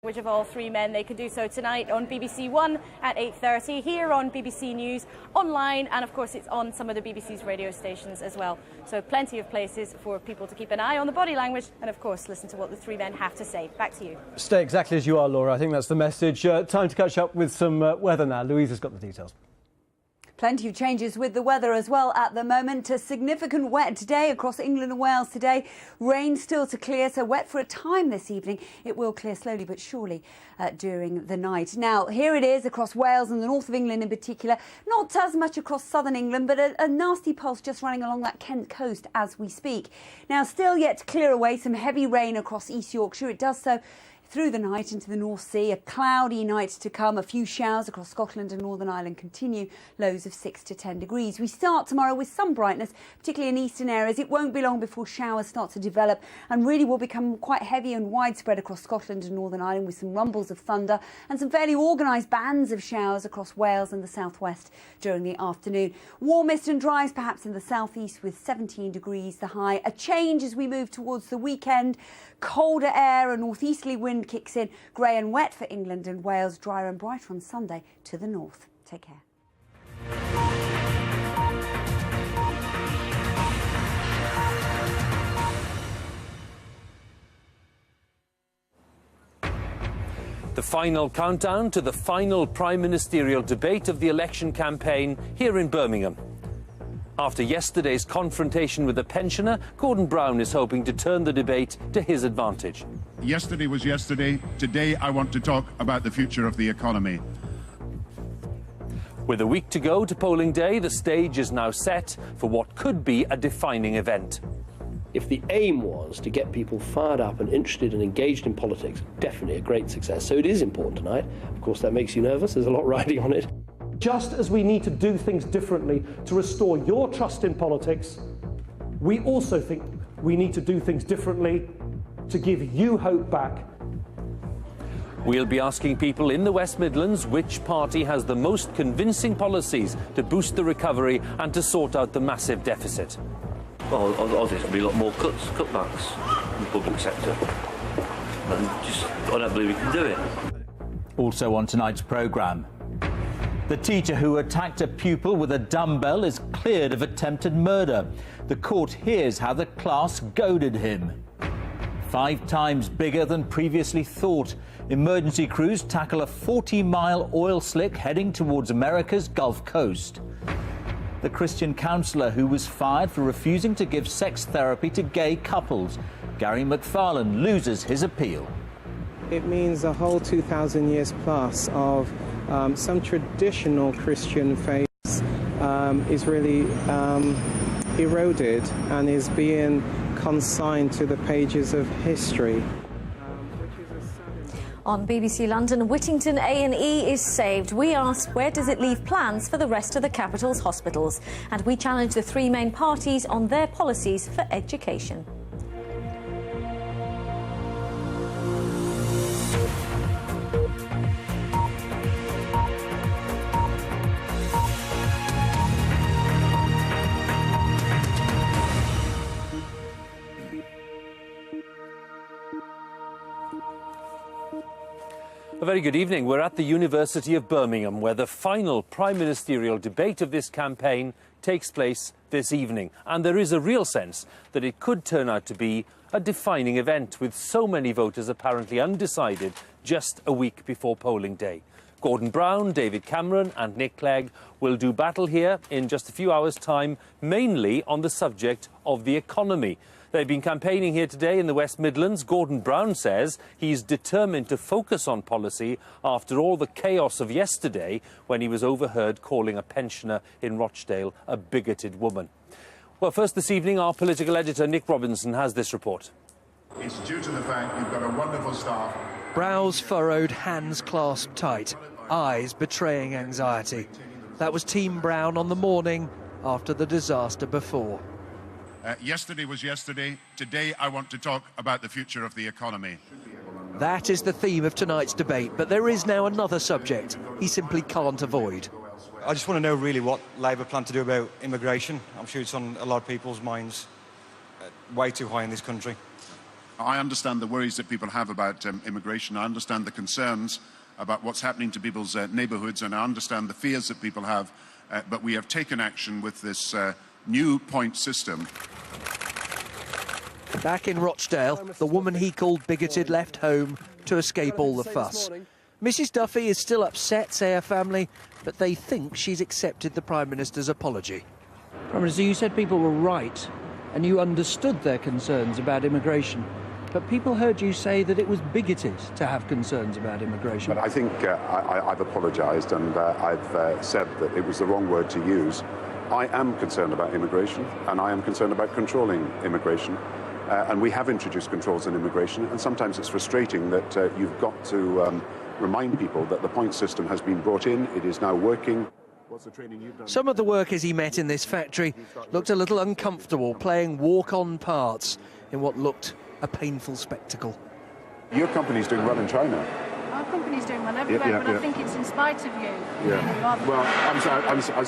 Of all three men, they can do so tonight on BBC One at 8:30, here on BBC News, online, and of course it's on some of the BBC's radio stations as well. So plenty of places for people to keep an eye on the body language and of course listen to what the three men have to say. Back to you. Stay exactly as you are, Laura. I think that's the message. Time to catch up with some weather now. Louise has got the details. Plenty of changes with the weather as well at the moment. A significant wet today across England and Wales today. Rain still to clear, so wet for a time this evening. It will clear slowly but surely during the night. Now, here it is across Wales and the north of England in particular. Not as much across southern England, but a nasty pulse just running along that Kent coast as we speak. Now, still yet to clear away some heavy rain across East Yorkshire. It does so through the night into the North Sea. A cloudy night to come. A few showers across Scotland and Northern Ireland continue. Lows of 6 to 10 degrees. We start tomorrow with some brightness, particularly in eastern areas. It won't be long before showers start to develop and really will become quite heavy and widespread across Scotland and Northern Ireland, with some rumbles of thunder and some fairly organised bands of showers across Wales and the southwest during the afternoon. Warmest and driest perhaps in the southeast, with 17 degrees the high. A change as we move towards the weekend. Colder air, a northeasterly wind kicks in. Grey and wet for England and Wales, drier and brighter on Sunday to the north. Take care. The final countdown to the final prime ministerial debate of the election campaign here in Birmingham. After yesterday's confrontation with the pensioner, Gordon Brown is hoping to turn the debate to his advantage. Yesterday was yesterday. Today I want to talk about the future of the economy. With a week to go to polling day, the stage is now set for what could be a defining event. If the aim was to get people fired up and interested and engaged in politics, definitely a great success. So it is important tonight. Of course, that makes you nervous. There's a lot riding on it. Just as we need to do things differently to restore your trust in politics, we also think we need to do things differently to give you hope back. We'll be asking people in the West Midlands which party has the most convincing policies to boost the recovery and to sort out the massive deficit. Well, obviously there'll be a lot more cutbacks in the public sector. And I don't believe we can do it. Also on tonight's programme, the teacher who attacked a pupil with a dumbbell is cleared of attempted murder. The court hears how the class goaded him. 5 times bigger than previously thought. Emergency crews tackle a 40-mile oil slick heading towards America's Gulf Coast. The Christian counsellor who was fired for refusing to give sex therapy to gay couples. Gary McFarlane loses his appeal. It means a whole 2,000 years plus of some traditional Christian faith is really eroded and is being consigned to the pages of history. On BBC London, Whittington A&E is saved. We asked, where does it leave plans for the rest of the capital's hospitals? And we challenged the three main parties on their policies for education. A very good evening. We're at the University of Birmingham, where the final prime ministerial debate of this campaign takes place this evening. And there is a real sense that it could turn out to be a defining event, with so many voters apparently undecided just a week before polling day. Gordon Brown, David Cameron and Nick Clegg will do battle here in just a few hours' time, mainly on the subject of the economy. They've been campaigning here today in the West Midlands. Gordon Brown says he's determined to focus on policy after all the chaos of yesterday, when he was overheard calling a pensioner in Rochdale a bigoted woman. Well, first this evening, our political editor Nick Robinson has this report. It's due to the fact you've got a wonderful staff. Brows furrowed, hands clasped tight, eyes betraying anxiety. That was Team Brown on the morning after the disaster before. Yesterday was yesterday. Today I want to talk about the future of the economy. That is the theme of tonight's debate, but there is now another subject he simply can't avoid. I just want to know really what Labour plan to do about immigration. I'm sure it's on a lot of people's minds. Way too high in this country. I understand the worries that people have about immigration. I understand the concerns about what's happening to people's neighbourhoods, and I understand the fears that people have. But we have taken action with this new point system. Back in Rochdale, the woman he called bigoted left home to escape all the fuss. Mrs Duffy is still upset, say her family, but they think she's accepted the Prime Minister's apology. Prime Minister, you said people were right and you understood their concerns about immigration, but people heard you say that it was bigoted to have concerns about immigration. But I think I've apologised and I've said that it was the wrong word to use. I am concerned about immigration and I am concerned about controlling immigration. And we have introduced controls on immigration, and sometimes it's frustrating that you've got to remind people that the point system has been brought in, it is now working. What's the training you've done? Some of the workers he met in this factory looked a little uncomfortable playing walk-on parts in what looked a painful spectacle. Your company's doing well in China. Our company's doing well everywhere, but I think it's in spite of you. Yeah. Well, I'm sorry.